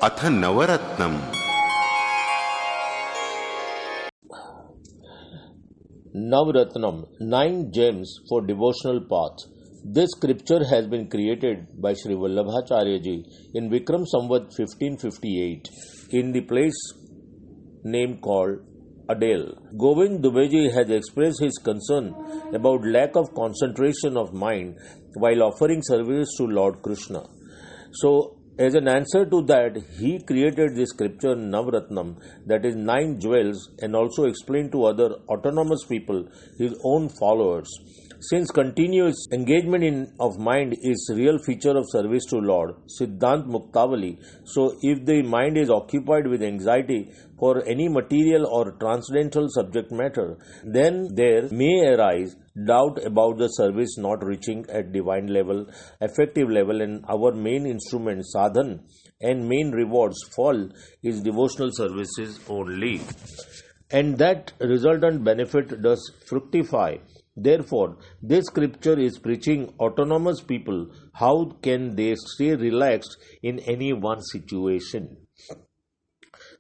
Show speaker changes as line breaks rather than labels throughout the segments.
अथ नवरत्नम्।
Navratnam, 9 gems for devotional path. This scripture has been created by Sri Vallabhacharya Ji in Vikram Samvat 1558 in the place name called Adel. Govind Dubeji has expressed his concern about lack of concentration of mind while offering service to Lord Krishna. So, as an answer to that, he created this scripture Navratnam, that is 9 jewels, and also explained to other autonomous people, his own followers. Since continuous engagement of mind is real feature of service to Lord, Siddhant Muktavali, so if the mind is occupied with anxiety for any material or transcendental subject matter, then there may arise doubt about the service not reaching at divine level, effective level, and our main instrument, sadhan, and main rewards fall is devotional services only. And that resultant benefit does fructify. Therefore, this scripture is preaching autonomous people how can they stay relaxed in any one situation.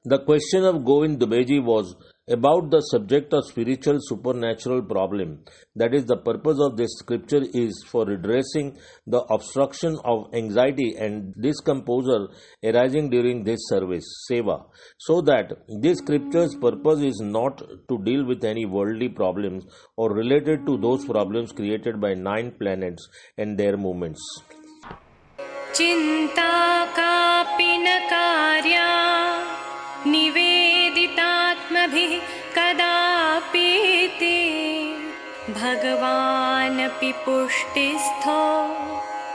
The question of Govind Dubeji was about the subject of spiritual supernatural problem. That is, the purpose of this scripture is for redressing the obstruction of anxiety and discomposure arising during this service, seva, so that this scripture's purpose is not to deal with any worldly problems or related to those problems created by 9 planets and their movements.
Chinta kapi na karya निवेदितात्मभिः कदापि ते भगवानपि पुष्टिस्थो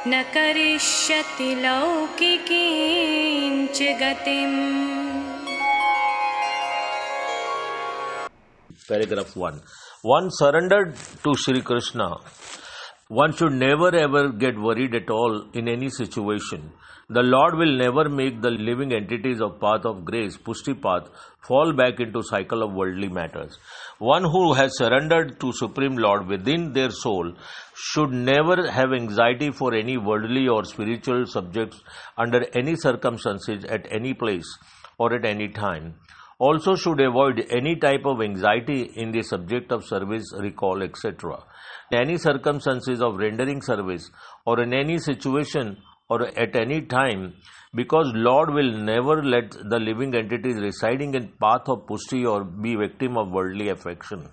न करिष्यति लौकिकीञ्च गतिम्.
Paragraph 1. One surrendered to Sri Krishna. One should never ever get worried at all in any situation. The Lord will never make the living entities of path of grace, Pushti path, fall back into cycle of worldly matters. One who has surrendered to Supreme Lord within their soul should never have anxiety for any worldly or spiritual subjects under any circumstances at any place or at any time. Also should avoid any type of anxiety in the subject of service, recall, etc. In any circumstances of rendering service or in any situation or at any time, because Lord will never let the living entities residing in path of pushti or be victim of worldly affection.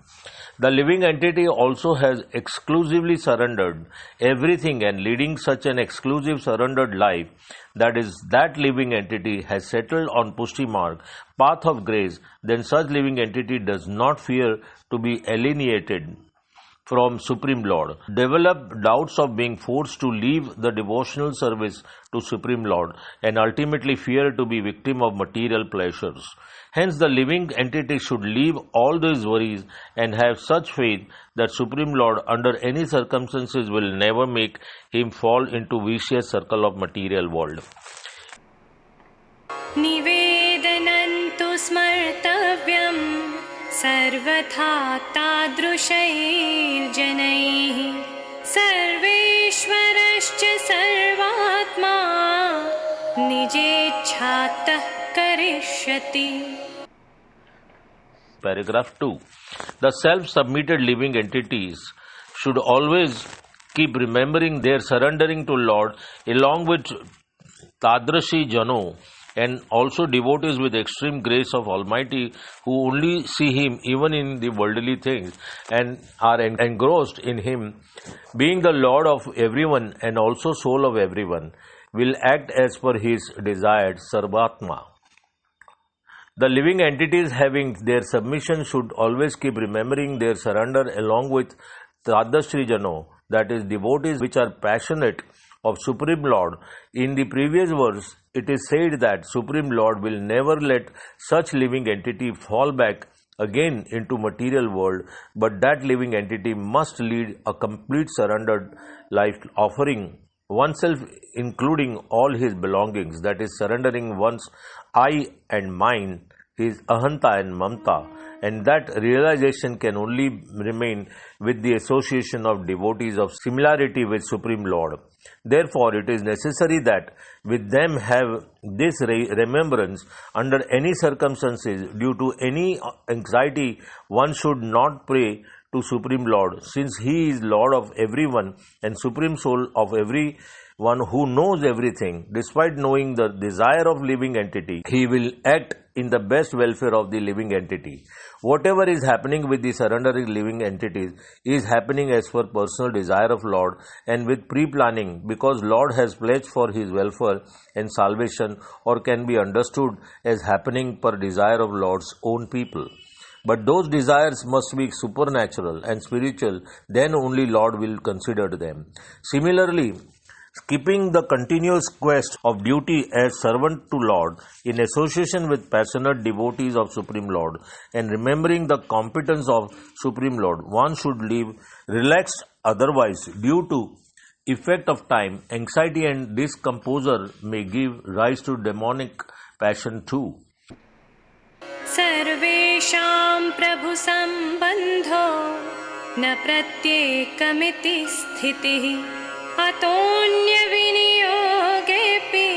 The living entity also has exclusively surrendered everything and leading such an exclusive surrendered life, that is, that living entity has settled on pushti mark, path of grace, then such living entity does not fear to be alienated from Supreme Lord, develop doubts of being forced to leave the devotional service to Supreme Lord, and ultimately fear to be victim of material pleasures. Hence, the living entity should leave all these worries and have such faith that Supreme Lord under any circumstances will never make him fall into vicious circle of material world.
निवेदनन्तु स्मर्तव्यम् सर्वथा तादृशैर्जनैः सर्वेश्वरश्च सर्वात्मा निजेच्छातः करिष्यति.
Paragraph 2. The self-submitted living entities should always keep remembering their surrendering to Lord along with Tadrashi Jano, and also devotees with extreme grace of Almighty who only see Him even in the worldly things and are engrossed in Him, being the Lord of everyone and also soul of everyone, will act as per His desired Sarvatma. The living entities having their submission should always keep remembering their surrender along with Tadashri Jano, that is, devotees which are passionate of Supreme Lord. In the previous verse, it is said that Supreme Lord will never let such living entity fall back again into material world, but that living entity must lead a complete surrendered life, offering oneself including all his belongings, that is, surrendering one's I and mine, his ahanta and mamta, and that realization can only remain with the association of devotees of similarity with Supreme Lord. Therefore, it is necessary that with them have this remembrance under any circumstances. Due to any anxiety, one should not pray to Supreme Lord, since He is Lord of everyone and Supreme Soul of everyone who knows everything. Despite knowing the desire of living entity, He will act in the best welfare of the living entity. Whatever is happening with the surrendering living entities is happening as per personal desire of Lord and with pre-planning, because Lord has pledged for His welfare and salvation, or can be understood as happening per desire of Lord's own people. But those desires must be supernatural and spiritual, then only Lord will consider them. Similarly, keeping the continuous quest of duty as servant to Lord in association with passionate devotees of Supreme Lord and remembering the competence of Supreme Lord, one should live relaxed. Otherwise, due to effect of time, anxiety and discomposure may give rise to demonic passion too.
सर्वेषां प्रभु संबंधो न प्रत्येकमिति स्थितिः अतोऽन्य विनियोगेऽपि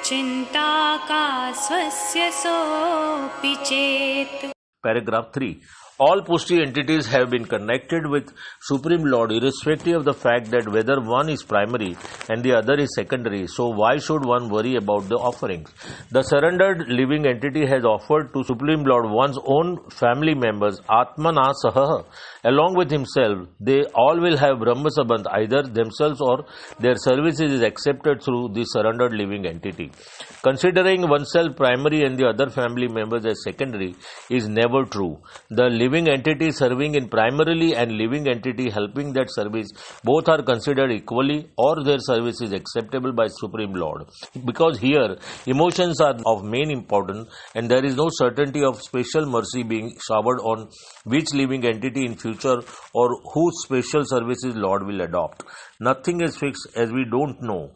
चिन्ता का स्वस्य सोऽपि चेत्.
Paragraph 3. All Pushti entities have been connected with Supreme Lord irrespective of the fact that whether one is primary and the other is secondary. So why should one worry about the offerings? The surrendered living entity has offered to Supreme Lord one's own family members, Atmana Saha, along with himself. They all will have Brahma Sabandh, either themselves or their services is accepted through the surrendered living entity. Considering oneself primary and the other family members as secondary is never true. The living entity serving in primarily and living entity helping that service, both are considered equally, or their service is acceptable by Supreme Lord. Because here emotions are of main importance and there is no certainty of special mercy being showered on which living entity in future or whose special services Lord will adopt. Nothing is fixed, as we don't know.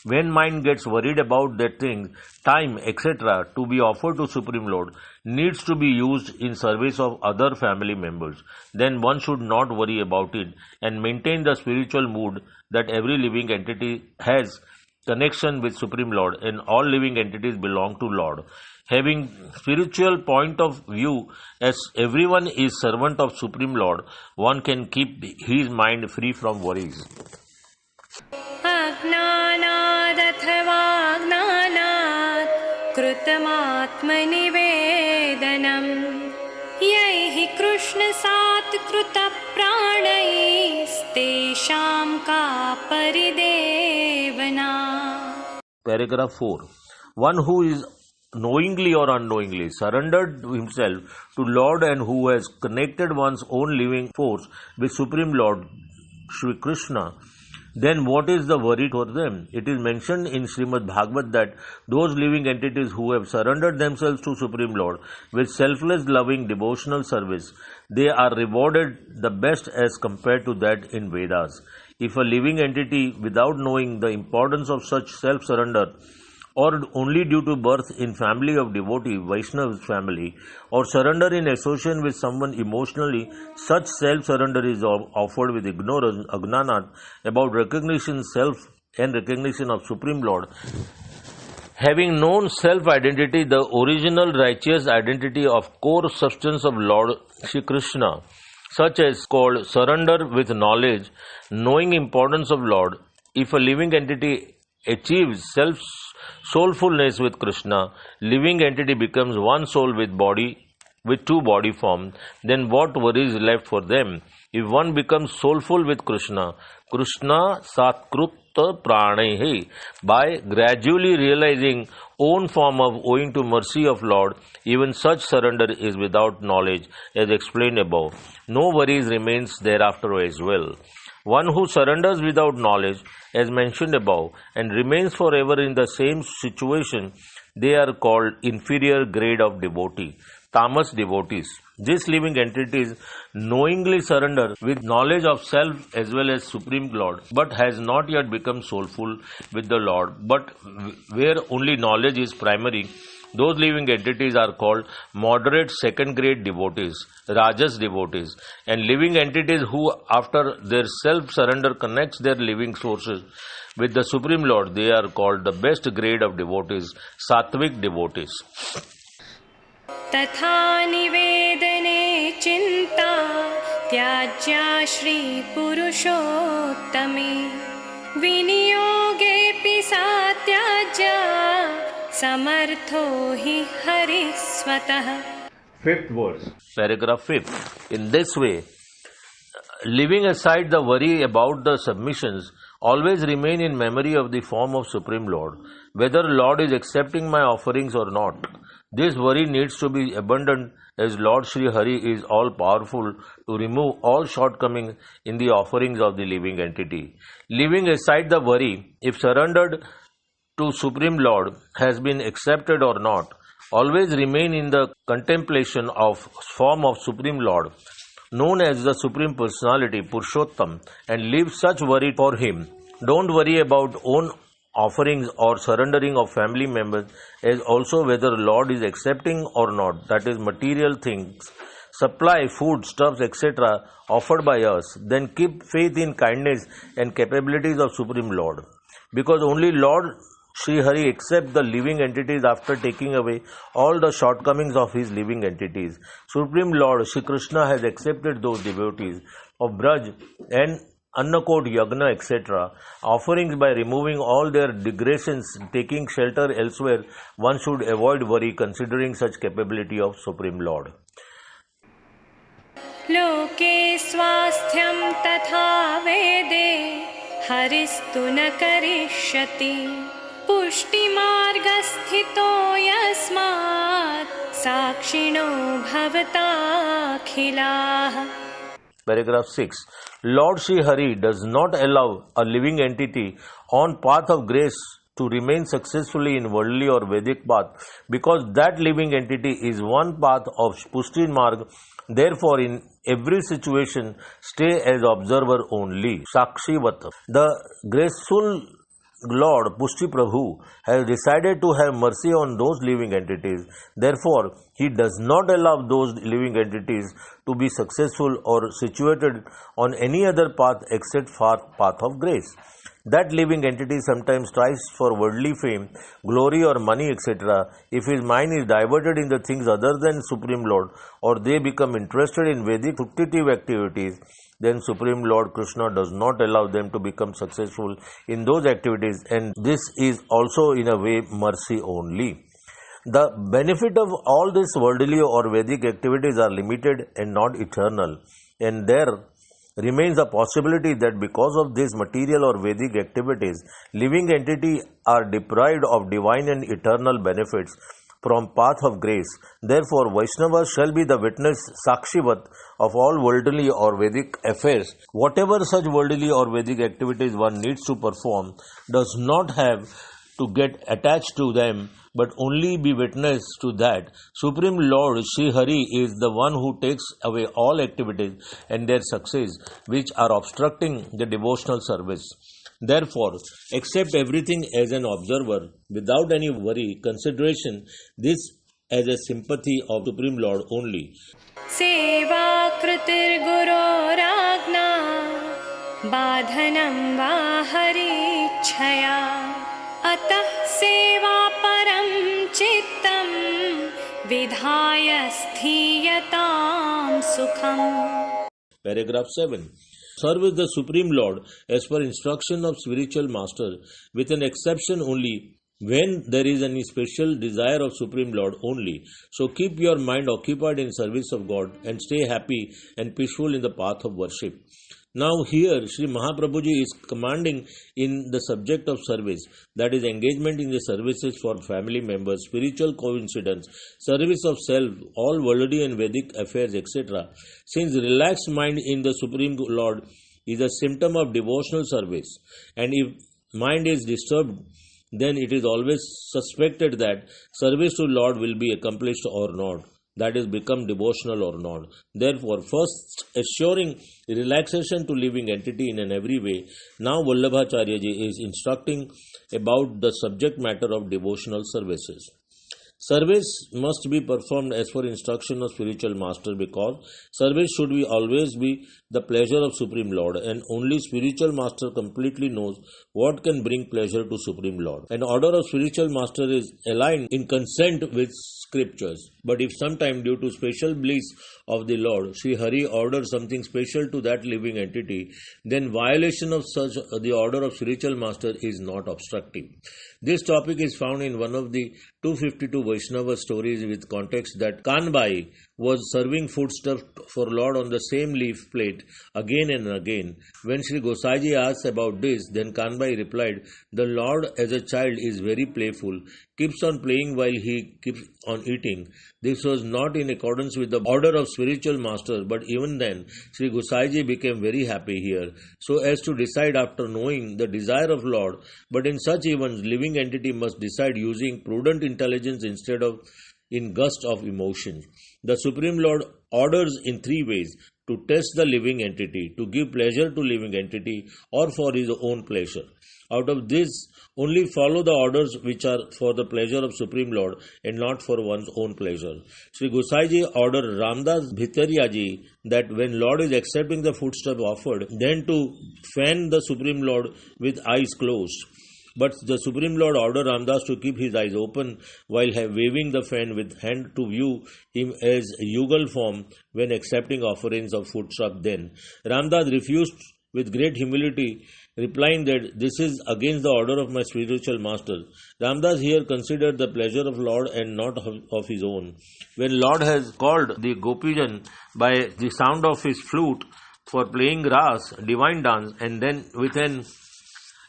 When mind gets worried about that thing, time, etc., to be offered to Supreme Lord needs to be used in service of other family members, then one should not worry about it and maintain the spiritual mood that every living entity has connection with Supreme Lord and all living entities belong to Lord. Having spiritual point of view as everyone is servant of Supreme Lord, one can keep his mind free from worries.
अज्ञानादथवाज्ञानात् कृतमात्मनिवेदनम् यैः कृष्णसात् कृतप्राणैस्तेषां का परिदेवना.
Paragraph 4. One who is knowingly or unknowingly surrendered himself to Lord and who has connected one's own living force with Supreme Lord Shri Krishna, then what is the worry for them? It is mentioned in Srimad Bhagavad that those living entities who have surrendered themselves to Supreme Lord with selfless loving devotional service, they are rewarded the best as compared to that in Vedas. If a living entity, without knowing the importance of such self-surrender, or only due to birth in family of devotee, Vaishnava family, or surrender in association with someone emotionally, such self-surrender is offered with ignorance, agnanat, about recognition self and recognition of Supreme Lord. Having known self-identity, the original righteous identity of core substance of Lord Shri Krishna, such as called surrender with knowledge, knowing importance of Lord, if a living entity achieves soulfulness with Krishna, living entity becomes one soul with two body forms, then what worry is left for them? If one becomes soulful with Krishna, Krishna satkrutta pranehi, by gradually realizing own form of owing to mercy of Lord, even such surrender is without knowledge, as explained above. No worries remains thereafter as well. One who surrenders without knowledge, as mentioned above, and remains forever in the same situation, they are called inferior grade of devotee, tamas devotees. These living entities knowingly surrender with knowledge of self as well as Supreme Lord, but has not yet become soulful with the Lord, but where only knowledge is primary, Those living entities are called moderate second grade devotees, Rajas devotees, and living entities who after their self-surrender connects their living sources with the Supreme Lord, they are called the best grade of devotees, Sattvic devotees.
तथा निवेदने चिन्ता त्याज्या श्री पुरुषोत्तमे विनियोगेऽपि सा त्याज्या समर्थो हि हरिः स्वतः.
Fifth verse, paragraph 5. In this way, leaving aside the worry about the submissions, always remain in memory of the form of Supreme Lord, whether Lord is accepting my offerings or not. This worry needs to be abandoned as Lord Sri Hari is all powerful to remove all shortcomings in the offerings of the living entity. Leaving aside the worry, if surrendered to Supreme Lord has been accepted or not, always remain in the contemplation of form of Supreme Lord, known as the Supreme Personality, Purushottam, and leave such worry for him. Don't worry about own offerings or surrendering of family members, as also whether Lord is accepting or not, that is material things, supply, food, stuffs, etc. offered by us, then keep faith in kindness and capabilities of Supreme Lord. Because only Lord Sri Hari accepts the living entities after taking away all the shortcomings of his living entities. Supreme Lord Shri Krishna has accepted those devotees of VRAJ and Annakot, Yagna, etc. offerings by removing all their digressions, taking shelter elsewhere. One should avoid worry considering such capability of Supreme Lord.
लोके स्वास्थ्यं तथा वेदे हरिस्तु न करिष्यति पुष्टिमार्गस्थितो यस्मात् साक्षिणो भवताखिलाः.
Paragraph 6. Lord Sri Hari does not allow a living entity on path of grace to remain successfully in worldly or Vedic path, because that living entity is one path of Pushti Marg. Therefore, in every situation, stay as observer only. Sakshivat. The graceful Lord Pushti Prabhu has decided to have mercy on those living entities. Therefore, he does not allow those living entities to be successful or situated on any other path except for path of grace. That living entity sometimes strives for worldly fame, glory or money, etc. If his mind is diverted in the things other than Supreme Lord, or they become interested in Vedic fructitive activities, then Supreme Lord Krishna does not allow them to become successful in those activities, and this is also in a way mercy only. The benefit of all these worldly or Vedic activities are limited and not eternal, and there remains a possibility that because of these material or Vedic activities, living entities are deprived of divine and eternal benefits from path of grace. Therefore, Vaishnavas shall be the witness Sakshivat of all worldly or Vedic affairs. Whatever such worldly or Vedic activities one needs to perform does not have to get attached to them, but only be witness to that. Supreme Lord Sri Hari is the one who takes away all activities and their success which are obstructing the devotional service. Therefore, accept everything as an observer without any worry, consideration, this as a sympathy of Supreme Lord only.
सेवा कृतिर्गुरोराज्ञा बाधनं वा हरिच्छया अतः सेवा परं चित्तं विधाय स्थीयतां सुखम्.
Paragraph 7. Serve the Supreme Lord as per instruction of spiritual master, with an exception only when there is any special desire of Supreme Lord only. So keep your mind occupied in service of God and stay happy and peaceful in the path of worship. Now here Sri Mahaprabhuji is commanding in the subject of service, that is engagement in the services for family members, spiritual coincidence, service of self, all worldly and Vedic affairs, etc. Since relaxed mind in the Supreme Lord is a symptom of devotional service, and if mind is disturbed, then it is always suspected that service to Lord will be accomplished or not, that is become devotional or not. Therefore, first assuring relaxation to living entity in an every way, now Vallabhacharyaji is instructing about the subject matter of devotional services. Service must be performed as per instruction of spiritual master, because service should be always be the pleasure of Supreme Lord, and only spiritual master completely knows what can bring pleasure to Supreme Lord. An order of spiritual master is aligned in consent with scriptures. But if sometime due to special bliss of the Lord, Sri Hari orders something special to that living entity, then violation of such the order of spiritual master is not obstructive. This topic is found in one of the 252 Vaishnava stories with context that Kanbai was serving foodstuff for Lord on the same leaf plate again and again. When Sri Gosaiji asked about this, then Kanbai replied, "The Lord as a child is very playful, keeps on playing while he keeps on eating." This was not in accordance with the order of spiritual master, but even then, Sri Gosaiji became very happy here, so as to decide after knowing the desire of Lord. But in such events, living entity must decide using prudent intelligence instead of in gust of emotion. The Supreme Lord orders in three ways: to test the living entity, to give pleasure to living entity, or for his own pleasure. Out of this, only follow the orders which are for the pleasure of Supreme Lord and not for one's own pleasure. Sri Gosaiji ordered Ramdas Bhitariyaji that when Lord is accepting the foodstuff offered, then to fan the Supreme Lord with eyes closed. But the Supreme Lord ordered Ramdas to keep his eyes open while waving the fan with hand to view him as Yugal form when accepting offerings of foodstuff. Then Ramdas refused with great humility, replying that this is against the order of my spiritual master. Ramdas here considered the pleasure of Lord and not of his own. When Lord has called the Gopijan by the sound of his flute for playing ras, divine dance, and then with an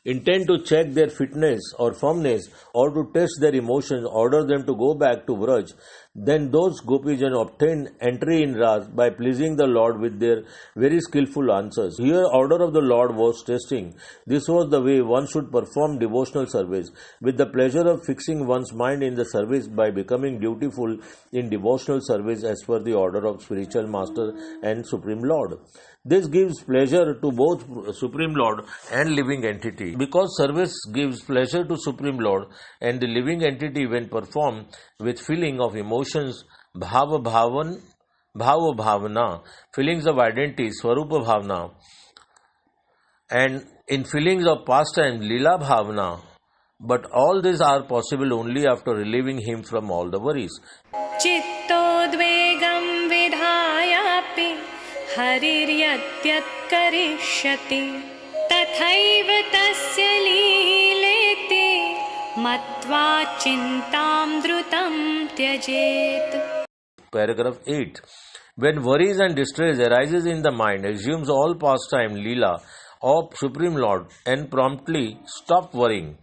intent to check their fitness or firmness or to test their emotions, order them to go back to VRAJ, then those Gopijan obtained entry in Ras by pleasing the Lord with their very skillful answers. Here order of the Lord was testing. This was the way one should perform devotional service, with the pleasure of fixing one's mind in the service by becoming dutiful in devotional service as per the order of spiritual master and Supreme Lord. This gives pleasure to both Supreme Lord and living entity. Because service gives pleasure to Supreme Lord and the living entity when performed with feeling of emotions, bhava bhavana, feelings of identity, swarupa bhavana, and in feelings of pastime, lila bhavana. But all these are possible only after relieving him from all the worries.
चित्तोद्वेगं विधायापि हरिर्यद्यत् करिष्यति तथैव तस्य लीलेति मत्वा चिन्तां द्रुतं त्यजेत्.
Paragraph 8. When worries and distress arises in the mind, assumes all pastime, lila, of Supreme Lord and promptly stop worrying.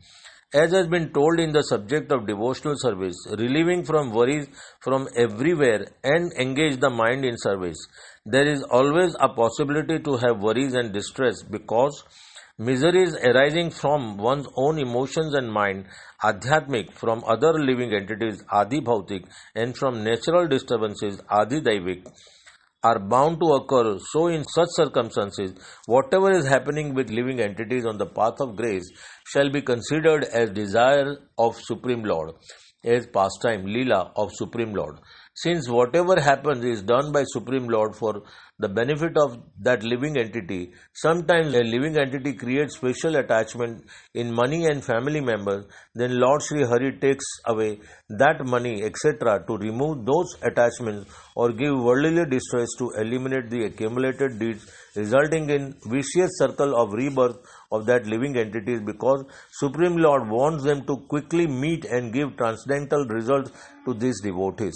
As has been told in the subject of devotional service, relieving from worries from everywhere and engage the mind in service. There is always a possibility to have worries and distress because miseries arising from one's own emotions and mind, adhyatmic, from other living entities, adi bhautik, and from natural disturbances, adi daivik, are bound to occur. So in such circumstances, whatever is happening with living entities on the path of grace shall be considered as desire of Supreme Lord, as pastime, lila of Supreme Lord. Since whatever happens is done by Supreme Lord for the benefit of that living entity, sometimes a living entity creates special attachment in money and family members, then Lord Sri Hari takes away that money, etc., to remove those attachments or give worldly distress to eliminate the accumulated deeds, resulting in vicious circle of rebirth of that living entities, because Supreme Lord wants them to quickly meet and give transcendental results to these devotees.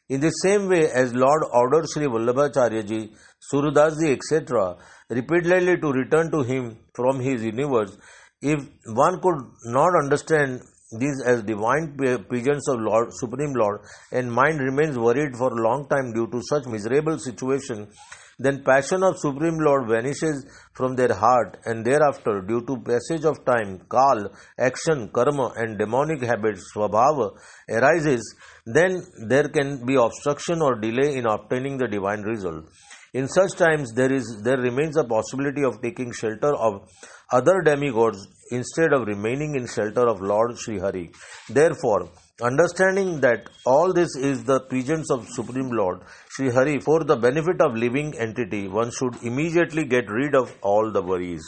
In the same way as Lord ordered Sri Vallabhacharyaji, Surudasji, etc., repeatedly to return to him from his universe, if one could not understand these as divine pigeons of Lord, Supreme Lord, and mind remains worried for a long time due to such miserable situation, then passion of Supreme Lord vanishes from their heart, and thereafter, due to passage of time, kal, action, karma, and demonic habits, svabhava, arises, then there can be obstruction or delay in obtaining the divine result. In such times, there remains a possibility of taking shelter of other demigods instead of remaining in shelter of Lord Sri Hari. Therefore, Understanding that all this is the presence of Supreme Lord Sri Hari for the benefit of living entity, one should immediately get rid of all the worries.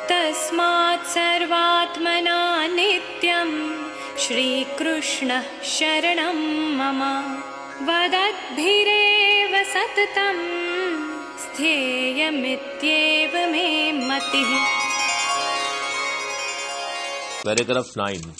तस्मात् सर्वात्मना नित्यं श्रीकृष्णः शरणं मम वदद्भिरेव सततं स्थेयमित्येव मे मतिः.
Paragraph 9.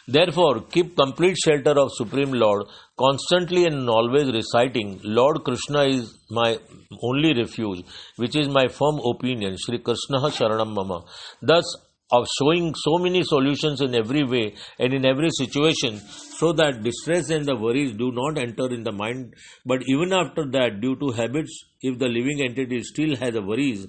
Therefore, keep complete shelter of Supreme Lord, constantly and always reciting, Lord Krishna is my only refuge, which is my firm opinion, Shri Krishna Sharanam Mama. Thus, of showing so many solutions in every way and in every situation, so that distress and the worries do not enter in the mind. But even after that, due to habits, if the living entity still has the worries,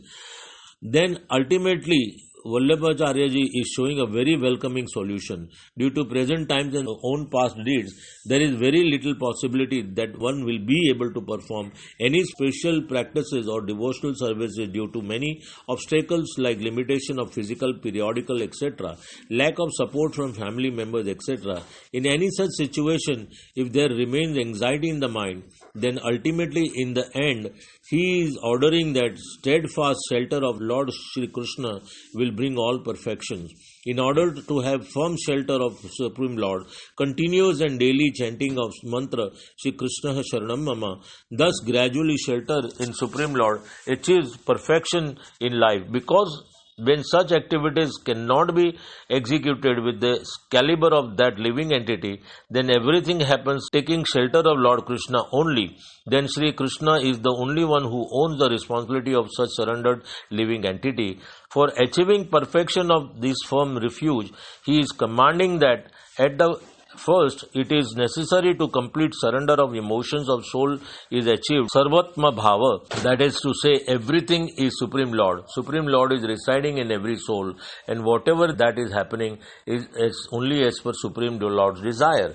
then ultimately Vallabhacharyaji is showing a very welcoming solution. Due to present times and own past deeds, there is very little possibility that one will be able to perform any special practices or devotional services due to many obstacles like limitation of physical, periodical, etc., lack of support from family members, etc. In any such situation, if there remains anxiety in the mind, then ultimately in the end, he is ordering that steadfast shelter of Lord Shri Krishna will bring all perfections. In order to have firm shelter of Supreme Lord, continuous and daily chanting of mantra Shri Krishna Sharanam Mama, thus gradually shelter in Supreme Lord achieves perfection in life, because when such activities cannot be executed with the caliber of that living entity, then everything happens taking shelter of Lord Krishna only. Then Sri Krishna is the only one who owns the responsibility of such surrendered living entity. For achieving perfection of this firm refuge, he is commanding that at the first, it is necessary to complete surrender of emotions of soul is achieved. Sarvatma Bhava, that is to say, everything is Supreme Lord. Supreme Lord is residing in every soul, and whatever that is happening is only as per Supreme Lord's desire.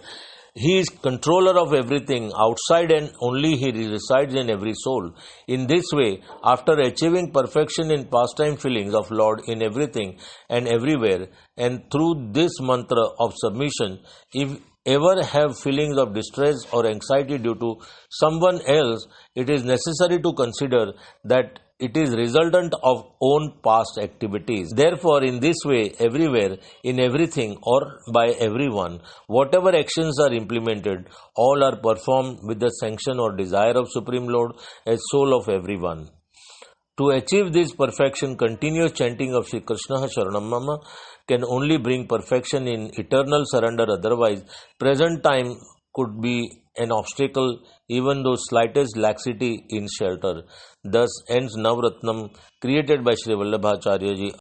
He is controller of everything outside, and only he resides in every soul. In this way, after achieving perfection in pastime feelings of Lord in everything and everywhere, and through this mantra of submission, if ever have feelings of distress or anxiety due to someone else, it is necessary to consider that it is resultant of own past activities. Therefore, in this way, everywhere, in everything, or by everyone, whatever actions are implemented, all are performed with the sanction or desire of Supreme Lord as soul of everyone. To achieve this perfection, continuous chanting of Shri Krishna Sharanam Mama can only bring perfection in eternal surrender. Otherwise, present time could be an obstacle, even though slightest laxity in shelter. Thus ends Navratnam created by Sri Vallabhacharyaji